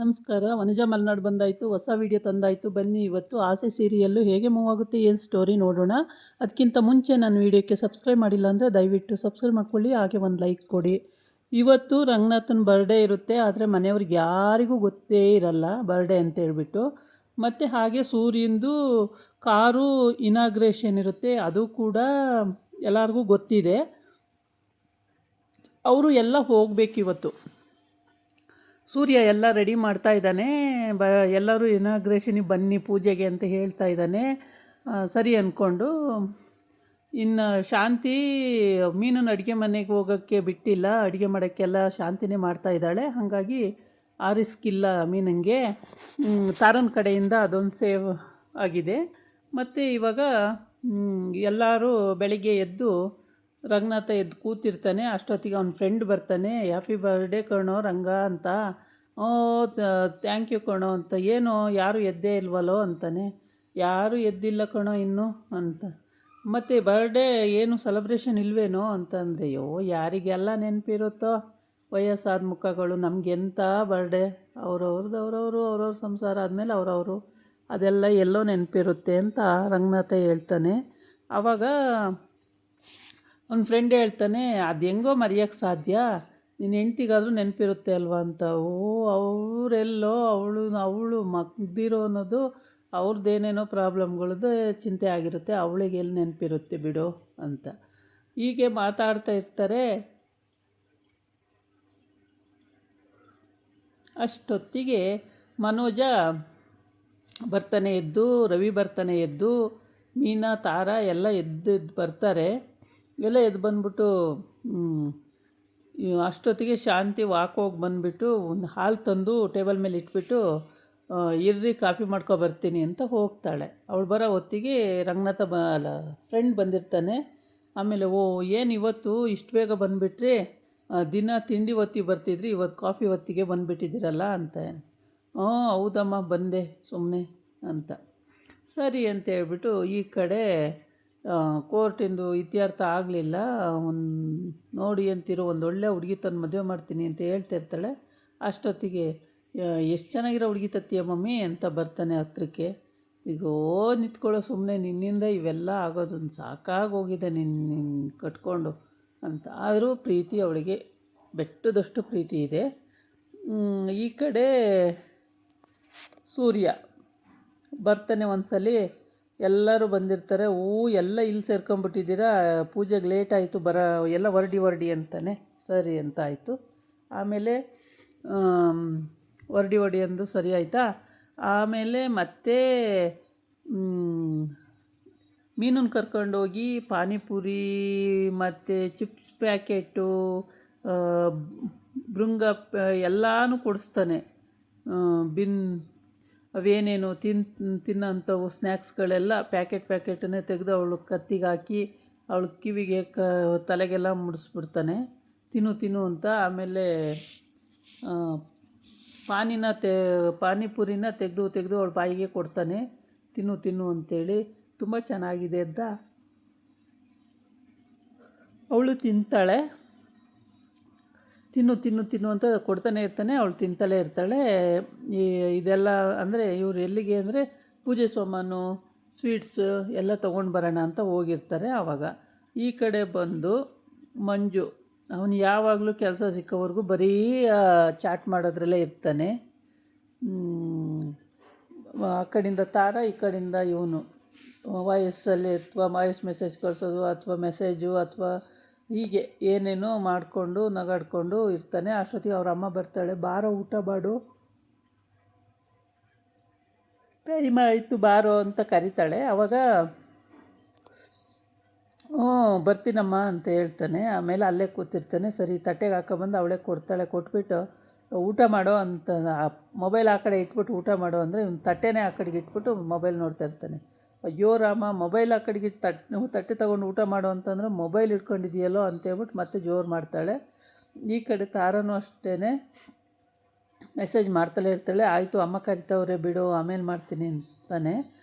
ನಮಸ್ಕಾರ. ವನಜಾ ಮಲೆನಾಡು ಬಂದಾಯಿತು, ಹೊಸ ವಿಡಿಯೋ ತಂದಾಯಿತು. ಬನ್ನಿ ಇವತ್ತು ಆಸೆ ಸೀರಿಯಲ್ಲು ಹೇಗೆ ಮೂವ್ ಆಗುತ್ತೆ, ಏನು ಸ್ಟೋರಿ ನೋಡೋಣ. ಅದಕ್ಕಿಂತ ಮುಂಚೆ ನನ್ನ ವಿಡಿಯೋಕ್ಕೆ ಸಬ್ಸ್ಕ್ರೈಬ್ ಮಾಡಿಲ್ಲ ಅಂದರೆ ದಯವಿಟ್ಟು ಸಬ್ಸ್ಕ್ರೈಬ್ ಮಾಡ್ಕೊಳ್ಳಿ, ಹಾಗೆ ಒಂದು ಲೈಕ್ ಕೊಡಿ. ಇವತ್ತು ರಂಗನಾಥನ ಬರ್ಡೇ ಇರುತ್ತೆ, ಆದರೆ ಮನೆಯವ್ರಿಗೆ ಯಾರಿಗೂ ಗೊತ್ತೇ ಇರಲ್ಲ ಬರ್ಡೇ ಅಂತ ಹೇಳ್ಬಿಟ್ಟು. ಮತ್ತು ಹಾಗೆ ಸೂರ್ಯಂದು ಕಾರು ಇನಾಗ್ರೇಷನ್ ಇರುತ್ತೆ, ಅದು ಕೂಡ ಎಲ್ಲರಿಗೂ ಗೊತ್ತಿದೆ. ಅವರು ಎಲ್ಲ ಹೋಗಬೇಕು ಇವತ್ತು. ಸೂರ್ಯ ಎಲ್ಲ ರೆಡಿ ಮಾಡ್ತಾ ಇದ್ದಾನೆ. ಎಲ್ಲರೂ ಇನಾಗ್ರೇಷನಿಗೆ ಬನ್ನಿ ಪೂಜೆಗೆ ಅಂತ ಹೇಳ್ತಾ ಇದ್ದಾನೆ. ಸರಿ ಅಂದ್ಕೊಂಡು ಇನ್ನು ಶಾಂತಿ ಮೀನನ್ನು ಅಡುಗೆ ಮನೆಗೆ ಹೋಗೋಕ್ಕೆ ಬಿಟ್ಟಿಲ್ಲ, ಅಡುಗೆ ಮಾಡೋಕ್ಕೆಲ್ಲ ಶಾಂತಿನೇ ಮಾಡ್ತಾ ಇದ್ದಾಳೆ. ಹಾಗಾಗಿ ಆ ರಿಸ್ಕ್ ಇಲ್ಲ ಮೀನಂಗೆ. ತಾರನ ಕಡೆಯಿಂದ ಅದೊಂದು ಸೇವ್ ಆಗಿದೆ. ಮತ್ತು ಇವಾಗ ಎಲ್ಲರೂ ಬೆಳಿಗ್ಗೆ ಎದ್ದು ರಂಗನಾಥ ಎದ್ದು ಕೂತಿರ್ತಾನೆ. ಅಷ್ಟೊತ್ತಿಗೆ ಅವನ ಫ್ರೆಂಡ್ ಬರ್ತಾನೆ. ಹ್ಯಾಪಿ ಬರ್ಡೇ ಕಣೋ ರಂಗ ಅಂತ. ಓ ಥ್ಯಾಂಕ್ ಯು ಕಣೋ ಅಂತ. ಏನೋ ಯಾರು ಎದ್ದೇ ಇಲ್ವಲ್ಲೋ ಅಂತಾನೆ. ಯಾರೂ ಎದ್ದಿಲ್ಲ ಕಣೋ ಇನ್ನೂ ಅಂತ. ಮತ್ತು ಬರ್ಡೇ ಏನು ಸೆಲೆಬ್ರೇಷನ್ ಇಲ್ವೇನೋ ಅಂತಂದರೆ, ಅಯ್ಯೋ ಯಾರಿಗೆಲ್ಲ ನೆನಪಿರುತ್ತೋ ವಯಸ್ಸಾದ ಮುಖಗಳು. ನಮಗೆಂಥ ಬರ್ಡೇ, ಅವ್ರವ್ರ ಸಂಸಾರ ಆದಮೇಲೆ ಅವರವರು ಅದೆಲ್ಲ ಎಲ್ಲೋ ನೆನಪಿರುತ್ತೆ ಅಂತ ರಂಗನಾಥ ಹೇಳ್ತಾನೆ. ಆವಾಗ ಅವ್ನ ಫ್ರೆಂಡ್ ಹೇಳ್ತಾನೆ, ಅದು ಹೆಂಗೋ ಮರೆಯೋಕ್ಕೆ ಸಾಧ್ಯ, ನಿನ್ನ ಹೆಂಡ್ತಿಗಾದ್ರೂ ನೆನಪಿರುತ್ತೆ ಅಲ್ವಾ ಅಂತ. ಅವರೆಲ್ಲೋ ಅವಳು ಮಗ್ದಿರೋ ಅನ್ನೋದು ಅವ್ರದ್ದೇನೇನೋ ಪ್ರಾಬ್ಲಮ್ಗಳದ್ದು ಚಿಂತೆ ಆಗಿರುತ್ತೆ, ಅವಳಿಗೆ ಎಲ್ಲಿ ನೆನಪಿರುತ್ತೆ ಬಿಡು ಅಂತ ಹೀಗೆ ಮಾತಾಡ್ತಾ ಇರ್ತಾರೆ. ಅಷ್ಟೊತ್ತಿಗೆ ಮನೋಜ ಬರ್ತಾನೆ ಎದ್ದು, ರವಿ ಬರ್ತಾನೆ ಎದ್ದು, ಮೀನಾ ತಾರ ಎಲ್ಲ ಎದ್ದು ಬರ್ತಾರೆ. ಎಲ್ಲ ಎದ್ದು ಬಂದ್ಬಿಟ್ಟು ಅಷ್ಟೊತ್ತಿಗೆ ಶಾಂತಿ ವಾಕ್ ಹೋಗಿ ಬಂದುಬಿಟ್ಟು ಒಂದು ಹಾಲು ತಂದು ಟೇಬಲ್ ಮೇಲೆ ಇಟ್ಬಿಟ್ಟು, ಇರ್ರಿ ಕಾಫಿ ಬರ್ತೀನಿ ಅಂತ ಹೋಗ್ತಾಳೆ. ಅವಳು ಬರೋ ಹೊತ್ತಿಗೆ ರಂಗನಾಥ ಫ್ರೆಂಡ್ ಬಂದಿರ್ತಾನೆ. ಆಮೇಲೆ ಏನು ಇವತ್ತು ಇಷ್ಟು ಬೇಗ ಬಂದುಬಿಟ್ರಿ, ದಿನ ತಿಂಡಿ ಹೊತ್ತಿಗೆ ಬರ್ತಿದ್ರಿ, ಇವತ್ತು ಕಾಫಿ ಹೊತ್ತಿಗೆ ಬಂದುಬಿಟ್ಟಿದ್ದೀರಲ್ಲ ಅಂತ. ಹೌದಮ್ಮ ಬಂದೆ ಸುಮ್ಮನೆ ಅಂತ. ಸರಿ ಅಂತ ಹೇಳ್ಬಿಟ್ಟು ಈ ಕಡೆ ಕೋರ್ಟಿಂದು ಇತ್ಯರ್ಥ ಆಗಲಿಲ್ಲ, ನೋಡಿ ಅಂತಿರೋ ಒಂದೊಳ್ಳೆ ಹುಡುಗಿ ತಂದು ಮದುವೆ ಮಾಡ್ತೀನಿ ಅಂತ ಹೇಳ್ತಿರ್ತಾಳೆ. ಅಷ್ಟೊತ್ತಿಗೆ ಎಷ್ಟು ಚೆನ್ನಾಗಿರೋ ಹುಡುಗಿ ತತ್ತೀಯ ಮಮ್ಮಿ ಅಂತ ಬರ್ತಾನೆ ಹತ್ರಕ್ಕೆ. ಈಗ ನಿಂತ್ಕೊಳ್ಳೋ ಸುಮ್ಮನೆ, ನಿನ್ನಿಂದ ಇವೆಲ್ಲ ಆಗೋದೊಂದು ಸಾಕಾಗೋಗಿದೆ ನಿನ್ನ ಕಟ್ಕೊಂಡು ಅಂತ. ಆದರೂ ಪ್ರೀತಿ ಅವಳಿಗೆ ಬೆಟ್ಟದಷ್ಟು ಪ್ರೀತಿ ಇದೆ. ಈ ಕಡೆ ಸೂರ್ಯ ಬರ್ತಾನೆ ಒಂದ್ಸಲಿ. ಎಲ್ಲರೂ ಬಂದಿರ್ತಾರೆ. ಎಲ್ಲ ಇಲ್ಲಿ ಸೇರ್ಕೊಂಬಿಟ್ಟಿದ್ದೀರಾ, ಪೂಜೆಗೆ ಲೇಟ್ ಆಯಿತು, ಎಲ್ಲ ಹೊರಡಿ ಅಂತಾನೆ. ಸರಿ ಅಂತ ಆಯಿತು. ಆಮೇಲೆ ಹೊರಡಿ ಅಂದು ಸರಿ ಆಯಿತಾ. ಆಮೇಲೆ ಮತ್ತೆ ಮೀನನ್ನು ಕರ್ಕೊಂಡೋಗಿ ಪಾನಿಪುರಿ ಮತ್ತು ಚಿಪ್ಸ್ ಪ್ಯಾಕೆಟು, ಭೃಂಗ ಎಲ್ಲನೂ ಕೊಡಿಸ್ತಾನೆ. ಅವೇನೇನು ತಿನ್ನೋಂಥವು ಸ್ನ್ಯಾಕ್ಸ್ಗಳೆಲ್ಲ ಪ್ಯಾಕೆಟನ್ನೇ ತೆಗೆದು ಅವಳು ಕತ್ತಿಗೆ ಹಾಕಿ ಅವಳು ಕಿವಿಗೆ ತಲೆಗೆಲ್ಲ ಮುಡಿಸ್ಬಿಡ್ತಾನೆ, ತಿನ್ನು ಅಂತ. ಆಮೇಲೆ ಪಾನಿಪುರಿನ ತೆಗೆದು ಅವಳ ಬಾಯಿಗೆ ಕೊಡ್ತಾನೆ, ತಿನ್ನು ಅಂತೇಳಿ. ತುಂಬ ಚೆನ್ನಾಗಿದೆ ಅಂತ ಅವಳು ತಿಂತಾಳೆ. ತಿನ್ನು ಅಂತ ಕೊಡ್ತಾನೆ ಇರ್ತಾನೆ, ಅವಳು ತಿಂತಲೇ ಇರ್ತಾಳೆ. ಇದೆಲ್ಲ ಅಂದರೆ ಇವರು ಎಲ್ಲಿಗೆ ಅಂದರೆ ಪೂಜೆ ಸಾಮಾನು, ಸ್ವೀಟ್ಸ್ ಎಲ್ಲ ತೊಗೊಂಡು ಬರೋಣ ಅಂತ ಹೋಗಿರ್ತಾರೆ. ಆವಾಗ ಈ ಕಡೆ ಬಂದು ಮಂಜು, ಅವನು ಯಾವಾಗಲೂ ಕೆಲಸ ಸಿಕ್ಕೋವರೆಗೂ ಬರೀ ಚಾಟ್ ಮಾಡೋದ್ರಲ್ಲೇ ಇರ್ತಾನೆ. ಆ ಕಡೆಯಿಂದ ತಾರ, ಈ ಕಡೆಯಿಂದ ಇವನು ವಾಯ್ಸಲ್ಲಿ ಅಥವಾ ವಾಯ್ಸ್ ಮೆಸೇಜ್ ಕಳಿಸೋದು ಅಥವಾ ಮೆಸೇಜು ಅಥವಾ ಹೀಗೆ ಏನೇನೋ ಮಾಡಿಕೊಂಡು ನಗಾಡ್ಕೊಂಡು ಇರ್ತಾನೆ. ಅಷ್ಟೊತ್ತಿಗೆ ಅವ್ರ ಅಮ್ಮ ಬರ್ತಾಳೆ. ಬಾರೋ ಊಟ ಮಾಡು, ಟೈಮ್ ಆಯಿತು ಬಾರೋ ಅಂತ ಕರೀತಾಳೆ. ಆವಾಗ ಬರ್ತೀನಮ್ಮ ಅಂತ ಹೇಳ್ತಾನೆ. ಆಮೇಲೆ ಅಲ್ಲೇ ಕೂತಿರ್ತಾನೆ. ಸರಿ ತಟ್ಟೆಗೆ ಹಾಕೊಬಂದು ಅವಳೇ ಕೊಡ್ತಾಳೆ. ಕೊಟ್ಬಿಟ್ಟು ಊಟ ಮಾಡೋ ಅಂತ, ಮೊಬೈಲ್ ಆ ಕಡೆ ಇಟ್ಬಿಟ್ಟು ಊಟ ಮಾಡೋ ಅಂದರೆ ಇವ್ನು ತಟ್ಟೆನೇ ಆ ಕಡೆಗೆ ಇಟ್ಬಿಟ್ಟು ಮೊಬೈಲ್ ನೋಡ್ತಾ ಇರ್ತಾನೆ. ಅಯ್ಯೋ ರಾಮ, ಮೊಬೈಲ್ ಆ ಕಡೆಗೆ ತಟ್ಟೆ ತೊಗೊಂಡು ಊಟ ಮಾಡೋ ಅಂತಂದ್ರೆ ಮೊಬೈಲ್ ಇಟ್ಕೊಂಡಿದೆಯಲ್ಲೋ ಅಂತೇಳ್ಬಿಟ್ಟು ಮತ್ತೆ ಜೋರು ಮಾಡ್ತಾಳೆ. ಈ ಕಡೆ ತಾರನೂ ಅಷ್ಟೇ ಮೆಸೇಜ್ ಮಾಡ್ತಲೇ ಇರ್ತಾಳೆ. ಆಯಿತು ಅಮ್ಮ ಕರಿತವ್ರೆ ಬಿಡು, ಆಮೇಲೆ ಮಾಡ್ತೀನಿ ಅಂತಾನೆ.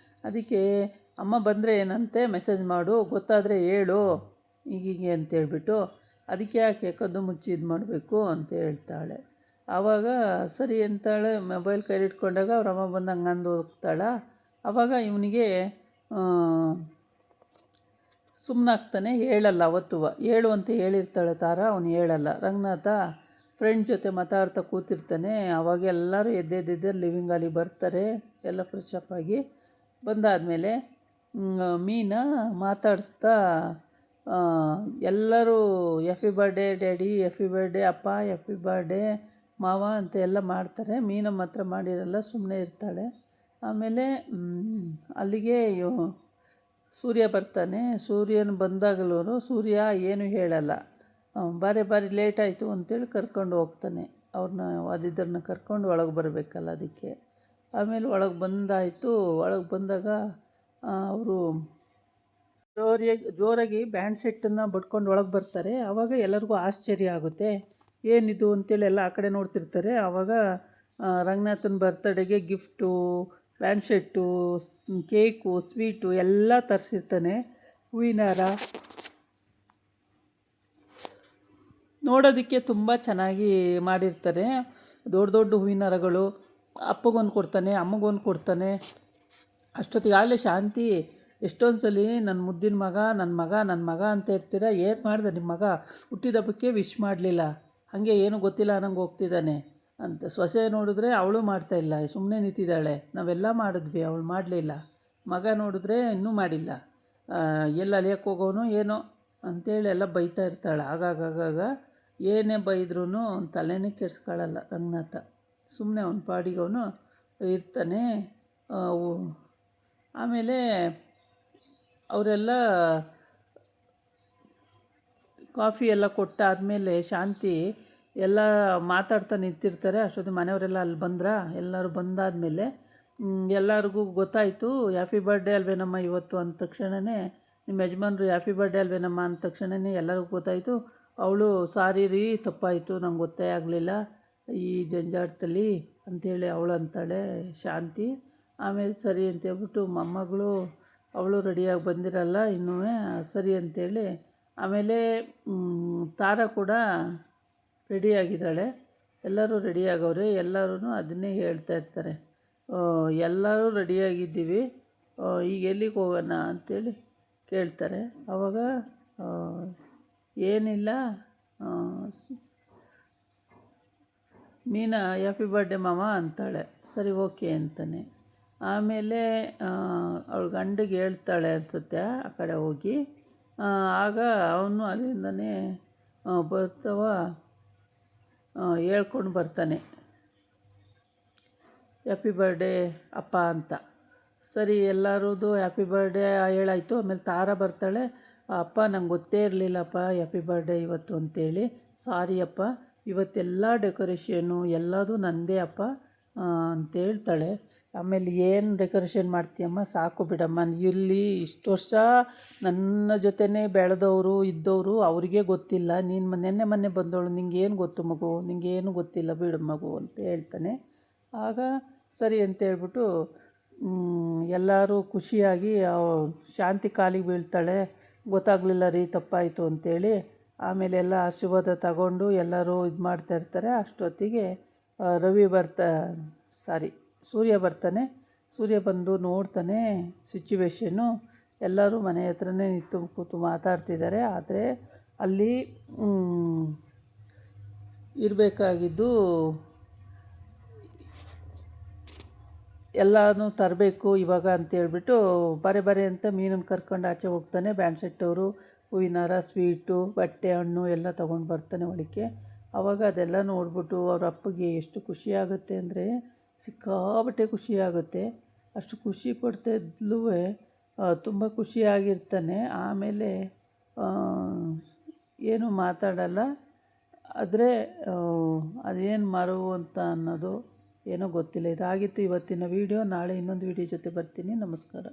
ಅದಕ್ಕೆ ಅಮ್ಮ ಬಂದರೆ ಏನಂತೆ, ಮೆಸೇಜ್ ಮಾಡು, ಗೊತ್ತಾದರೆ ಹೇಳು ಹೀಗೆ ಅಂತೇಳ್ಬಿಟ್ಟು. ಅದಕ್ಕೆ ಯಾಕೆ ಕದ್ದು ಮುಚ್ಚಿ ಇದು ಮಾಡಬೇಕು ಅಂತ ಹೇಳ್ತಾಳೆ. ಆವಾಗ ಸರಿ ಅಂತಾಳೆ. ಮೊಬೈಲ್ ಕೈಲಿಟ್ಕೊಂಡಾಗ ಅವ್ರ ಅಮ್ಮ ಬಂದು ಹಂಗಂದು ಹೋಗ್ತಾಳ. ಆವಾಗ ಇವನಿಗೆ ಸುಮ್ಮನಾಗ್ತಾನೆ, ಹೇಳಲ್ಲ. ಅವತ್ತು ಹೇಳು ಅಂತ ಹೇಳಿರ್ತಾಳೆ ತಾರ, ಅವನು ಹೇಳಲ್ಲ. ರಂಗನಾಥ ಫ್ರೆಂಡ್ ಜೊತೆ ಮಾತಾಡ್ತಾ ಕೂತಿರ್ತಾನೆ. ಆವಾಗ ಎಲ್ಲರೂ ಎದ್ದೆದ್ದಿದ್ದೆ ಲಿವಿಂಗ್ ಹಾಲಿಗೆ ಬರ್ತಾರೆ, ಎಲ್ಲ ಫ್ರೆಶ್ ಅಪ್ ಆಗಿ ಬಂದಾದಮೇಲೆ ಮೀನಾ ಮಾತಾಡಿಸ್ತಾ ಎಲ್ಲರೂ FE birthday daddy, FE birthday ಅಪ್ಪ, ಎಫಿ ಬರ್ಡೇ ಮಾವ ಅಂತ ಎಲ್ಲ ಮಾಡ್ತಾರೆ. ಮೀನ ಮಾತ್ರ ಮಾಡಿರಲ್ಲ, ಸುಮ್ಮನೆ ಇರ್ತಾಳೆ. ಆಮೇಲೆ ಅಲ್ಲಿಗೆ ಸೂರ್ಯ ಬರ್ತಾನೆ. ಸೂರ್ಯನ ಬಂದಾಗಲೂ ಸೂರ್ಯ ಏನು ಹೇಳಲ್ಲ. ಬಾರಿ ಲೇಟ್ ಆಯಿತು ಅಂತೇಳಿ ಕರ್ಕೊಂಡು ಹೋಗ್ತಾನೆ. ಅವ್ರನ್ನ ಅದಿದ್ದರನ್ನ ಕರ್ಕೊಂಡು ಒಳಗೆ ಬರಬೇಕಲ್ಲ, ಅದಕ್ಕೆ. ಆಮೇಲೆ ಒಳಗೆ ಬಂದಾಯಿತು. ಒಳಗೆ ಬಂದಾಗ ಅವರು ಜೋರಾಗಿ ಬ್ಯಾಂಡ್ ಸೆಟ್ಟನ್ನು ಬಡ್ಕೊಂಡು ಒಳಗೆ ಬರ್ತಾರೆ. ಆವಾಗ ಎಲ್ಲರಿಗೂ ಆಶ್ಚರ್ಯ ಆಗುತ್ತೆ, ಏನಿದು ಅಂತೇಳಿ ಎಲ್ಲ ಆ ಕಡೆ ನೋಡ್ತಿರ್ತಾರೆ. ಆವಾಗ ರಂಗನಾಥನ ಬರ್ತಡೆಗೆ gift, band set, cake, sweet ಎಲ್ಲ ತರಿಸಿರ್ತಾನೆ. ಹೂವಿನ ಹಾರ ನೋಡೋದಕ್ಕೆ ತುಂಬ ಚೆನ್ನಾಗಿ ಮಾಡಿರ್ತಾರೆ. ದೊಡ್ಡ ದೊಡ್ಡ ಹೂವಿನ ಹಾರಗಳು. ಅಪ್ಪಗೊಂದು ಕೊಡ್ತಾನೆ, ಅಮ್ಮಗೊಂದು ಕೊಡ್ತಾನೆ. ಅಷ್ಟೊತ್ತಿಗಾಗಲೇ ಶಾಂತಿ ಎಷ್ಟೊಂದು ಸಲ ನನ್ನ ಮುದ್ದಿನ ಮಗ, ನನ್ನ ಮಗ ಅಂತ ಇರ್ತೀರ, ಏನು ಮಾಡಿದೆ ನಿಮ್ಮ ಮಗ ಹುಟ್ಟಿದಬ್ಬಕ್ಕೆ ವಿಶ್ ಮಾಡಲಿಲ್ಲ, ಹಾಗೆ ಏನೂ ಗೊತ್ತಿಲ್ಲ ಅನ್ನಂಗೆ ಹೋಗ್ತಿದ್ದಾನೆ ಅಂತ. ಸೊಸೆ ನೋಡಿದ್ರೆ ಅವಳು ಮಾಡ್ತಾಯಿಲ್ಲ, ಸುಮ್ಮನೆ ನಿಂತಿದ್ದಾಳೆ. ನಾವೆಲ್ಲ ಮಾಡಿದ್ವಿ, ಅವಳು ಮಾಡಲಿಲ್ಲ. ಮಗ ನೋಡಿದ್ರೆ ಇನ್ನೂ ಮಾಡಿಲ್ಲ, ಎಲ್ಲ ಅಲಿಯಕ್ಕೆ ಹೋಗೋನು ಏನೋ ಅಂತೇಳಿ ಎಲ್ಲ ಬೈತಾ ಇರ್ತಾಳೆ. ಆಗಾಗ ಏನೇ ಬೈದ್ರೂ ತಲೆನೇ ಕೆಡ್ಸ್ಕೊಳ್ಳಲ್ಲ ರಂಗನಾಥ. ಸುಮ್ಮನೆ ಅವನ ಪಾಡಿಗೆ ಅವನು ಇರ್ತಾನೆ. ಆಮೇಲೆ ಅವರೆಲ್ಲ ಕಾಫಿ ಎಲ್ಲ ಕೊಟ್ಟಾದಮೇಲೆ ಶಾಂತಿ ಎಲ್ಲ ಮಾತಾಡ್ತಾ ನಿಂತಿರ್ತಾರೆ. ಅಷ್ಟೊತ್ತಿಗೆ ಮನೆಯವರೆಲ್ಲ ಅಲ್ಲಿ ಎಲ್ಲರೂ ಬಂದಾದಮೇಲೆ ಎಲ್ಲರಿಗೂ ಗೊತ್ತಾಯಿತು, ಹ್ಯಾಪಿ ಬರ್ಡೇ ಅಲ್ವೇನಮ್ಮ ಇವತ್ತು ಅಂದ ತಕ್ಷಣವೇ, ನಿಮ್ಮ ಯಜಮಾನ್ರು ಹ್ಯಾಪಿ ಬರ್ಡೇ ಅಲ್ವೇನಮ್ಮ ಅಂದ ತಕ್ಷಣವೇ ಎಲ್ಲರಿಗೂ ಗೊತ್ತಾಯಿತು. ಅವಳು ಸಾರಿ ರೀ, ತಪ್ಪಾಯಿತು, ನಂಗೆ ಗೊತ್ತೇ ಆಗಲಿಲ್ಲ ಈ ಜಂಜಾಟದಲ್ಲಿ ಅಂಥೇಳಿ ಅವಳು ಅಂತಾಳೆ ಶಾಂತಿ. ಆಮೇಲೆ ಸರಿ ಅಂತೇಳ್ಬಿಟ್ಟು ಮೊಮ್ಮಗಳು ಅವಳು ರೆಡಿಯಾಗಿ ಬಂದಿರಲ್ಲ ಇನ್ನೂ, ಸರಿ ಅಂತೇಳಿ ಆಮೇಲೆ ತಾರ ಕೂಡ ರೆಡಿಯಾಗಿದ್ದಾಳೆ. ಎಲ್ಲರೂ ರೆಡಿಯಾಗವ್ರೆ. ಎಲ್ಲರೂ ಅದನ್ನೇ ಹೇಳ್ತಾ ಇರ್ತಾರೆ, ಎಲ್ಲರೂ ರೆಡಿಯಾಗಿದ್ದೀವಿ, ಈಗ ಎಲ್ಲಿಗೆ ಹೋಗೋಣ ಅಂತೇಳಿ ಕೇಳ್ತಾರೆ. ಆವಾಗ ಏನಿಲ್ಲ, ಮೀನಾ ಹ್ಯಾಪಿ ಬರ್ಡೇ ಮಾಮ ಅಂತಾಳೆ. ಸರಿ ಓಕೆ ಅಂತಾನೆ. ಆಮೇಲೆ ಅವಳು ಗಂಡಿಗೆ ಹೇಳ್ತಾಳೆ ಅನಿಸುತ್ತೆ ಆ ಕಡೆ ಹೋಗಿ. ಆಗ ಅವನು ಅಲ್ಲಿಂದನೇ ಬರ್ತಾವ ಹೇಳ್ಕೊಂಡು ಬರ್ತಾನೆ, ಹ್ಯಾಪಿ ಬರ್ಡೇ ಅಪ್ಪ ಅಂತ. ಸರಿ ಎಲ್ಲರದು ಹ್ಯಾಪಿ ಬರ್ಡೇ ಹೇಳಾಯಿತು. ಆಮೇಲೆ ತಾರ ಬರ್ತಾಳೆ, ಅಪ್ಪ ನಂಗೆ ಗೊತ್ತೇ ಇರಲಿಲ್ಲಪ್ಪ ಹ್ಯಾಪಿ ಬರ್ಡೇ ಇವತ್ತು ಅಂತೇಳಿ, ಸಾರಿ ಅಪ್ಪ, ಇವತ್ತೆಲ್ಲ ಡೆಕೋರೇಷನು ಎಲ್ಲದೂ ನನ್ನದೇ ಅಪ್ಪ ಅಂತೇಳ್ತಾಳೆ. ಆಮೇಲೆ ಏನು ಡೆಕೋರೇಷನ್ ಮಾಡ್ತೀಯಮ್ಮ, ಸಾಕು ಬಿಡಮ್ಮ, ಇಲ್ಲಿ ಇಷ್ಟು ವರ್ಷ ನನ್ನ ಜೊತೆನೇ ಬೆಳೆದವರು ಇದ್ದವರು ಅವ್ರಿಗೆ ಗೊತ್ತಿಲ್ಲ, ನೀನು ಮೊನ್ನೆ ಬಂದವಳು, ನಿಂಗೇನು ಗೊತ್ತು ಮಗು, ನಿಂಗೇನು ಗೊತ್ತಿಲ್ಲ ಬಿಡು ಮಗು ಅಂತ ಹೇಳ್ತಾನೆ. ಆಗ ಸರಿ ಅಂತೇಳ್ಬಿಟ್ಟು ಎಲ್ಲರೂ ಖುಷಿಯಾಗಿ ಶಾಂತಿ ಕಾಲಿಗೆ ಬೀಳ್ತಾಳೆ, ಗೊತ್ತಾಗಲಿಲ್ಲ ರೀ, ತಪ್ಪಾಯಿತು ಅಂತೇಳಿ. ಆಮೇಲೆ ಎಲ್ಲ ಆಶೀರ್ವಾದ ತಗೊಂಡು ಎಲ್ಲರೂ ಇದು ಮಾಡ್ತಾಯಿರ್ತಾರೆ. ಅಷ್ಟೊತ್ತಿಗೆ ಸೂರ್ಯ ಬರ್ತಾನೆ. ಸೂರ್ಯ ಬಂದು ನೋಡ್ತಾನೆ ಸಿಚುವೇಶನ್ನು. ಎಲ್ಲರೂ ಮನೆ ಹತ್ರನೇ ನಿಂತು ಕೂತು ಮಾತಾಡ್ತಿದ್ದಾರೆ. ಆದರೆ ಅಲ್ಲಿ ಇರಬೇಕಾಗಿದ್ದು ಎಲ್ಲನೂ ತರಬೇಕು ಇವಾಗ ಅಂತೇಳ್ಬಿಟ್ಟು ಬರೆ ಅಂತ ಮೀನನ್ನು ಕರ್ಕೊಂಡು ಆಚೆ ಹೋಗ್ತಾನೆ. ಬ್ಯಾಂಡ್ ಸೆಟ್ಟವರು ಹೂವಿನ ಹಾರ, ಸ್ವೀಟು, ಬಟ್ಟೆ, ಹಣ್ಣು ಎಲ್ಲ ತೊಗೊಂಡು ಬರ್ತಾನೆ ಒಳಕ್ಕೆ. ಆವಾಗ ಅದೆಲ್ಲ ನೋಡ್ಬಿಟ್ಟು ಅವ್ರ ಅಪ್ಪಗೆ ಎಷ್ಟು ಖುಷಿಯಾಗುತ್ತೆ ಅಂದರೆ ಸಿಕ್ಕಾಬಟ್ಟೆ ಖುಷಿಯಾಗುತ್ತೆ. ಅಷ್ಟು ಖುಷಿ ಪಡ್ತಿದ್ಲೂ ತುಂಬ ಖುಷಿಯಾಗಿರ್ತಾನೆ. ಆಮೇಲೆ ಏನೂ ಮಾತಾಡಲ್ಲ. ಆದರೆ ಅದೇನು ಮರವು ಅಂತ ಅನ್ನೋದು ಏನೋ ಗೊತ್ತಿಲ್ಲ. ಇದಾಗಿತ್ತು ಇವತ್ತಿನ ವೀಡಿಯೋ. ನಾಳೆ ಇನ್ನೊಂದು ವೀಡಿಯೋ ಜೊತೆ ಬರ್ತೀನಿ. ನಮಸ್ಕಾರ.